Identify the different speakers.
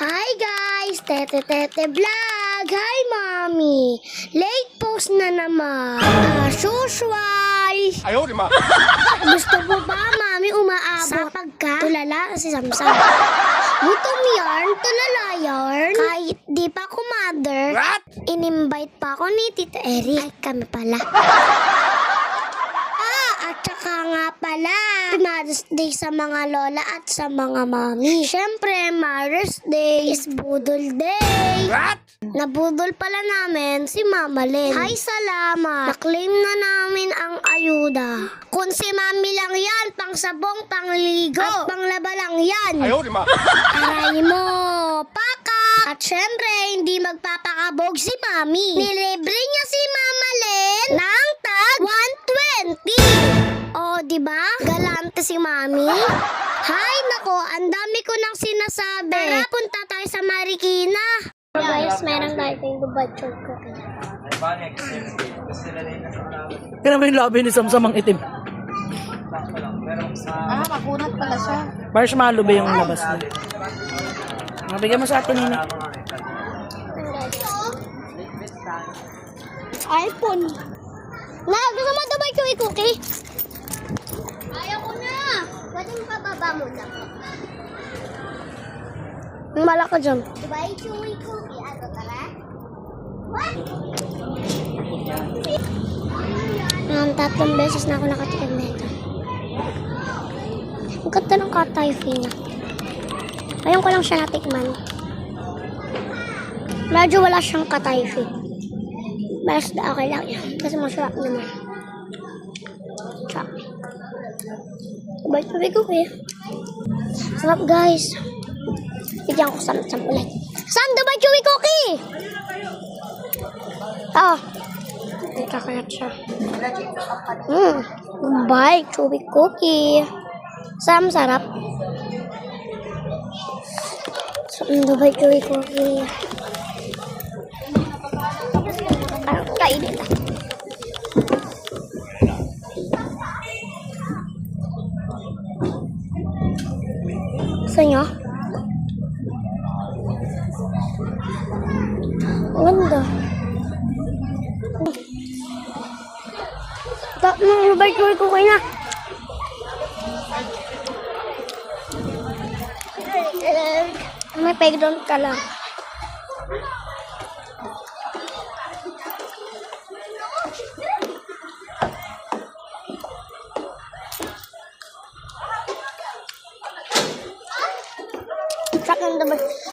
Speaker 1: Hi guys! Tete Vlog! Hi Mommy! Late post na naman! As usual!
Speaker 2: Ayaw, di ma.
Speaker 1: Gusto mo ba, Mami, umaabot? Sapag ka? Tulala si Samsam. Gutom yarn, tulala yarn. Kahit di pa ako mother,
Speaker 2: What?
Speaker 1: in-invite pa ako ni Tita Eric. Ay, kami pala. At saka nga pala, Mother's Day sa mga lola at sa mga mami. Siyempre, Mother's Day is Budol Day.
Speaker 2: What?
Speaker 1: Nabudol pala namin si Mama Len. Ay, salamat. Naklaim na namin ang ayuda. Kung si Mami lang yan, pang sabong, pang ligo, at pang laba lang yan.
Speaker 2: Ayaw, di ma.
Speaker 1: Aray mo, paka! At syempre, hindi magpapakabog si Mami. Nilibre niya si Mama Len ng tag 120. Oh, di ba? Galante si Mami. Hay, nako, ang dami ko nang sinasabi. Tara, punta tayo sa Marikina. Guys, meron tayo yung bubachog ko.
Speaker 3: Kaya naman yung labi ni Samsam ang itim.
Speaker 4: Makunat pala siya.
Speaker 3: Marshmallow ba yung labas niya? Mabigyan mo sa atin, Nina.
Speaker 1: iPhone. Na, gusto mo ito ba yung cookie? Ayaw ko na. Pwede mo pababa mo na. Mala ka dyan. Diba yung chewy cookie? Ano tala? What? Tatlong beses na ako nakatikim na ito. Ang ganda ng katay fina. Ayaw ko lang siya natikman. Medyo wala siyang katay fina. Basta okay lang yan. Kasi masarap naman. Tsaka. Sabay ko eh. Sarap guys. Bigyan ko sa ulit. Saan Dubai Chewy Cookie? Oh. Kakayat siya. Dubai Chewy Cookie. Saan sarap? Dubai Chewy Cookie. Kainin na. Gusto nyo? Ang ganda. Lubay ko kayo na. May playground ka lang.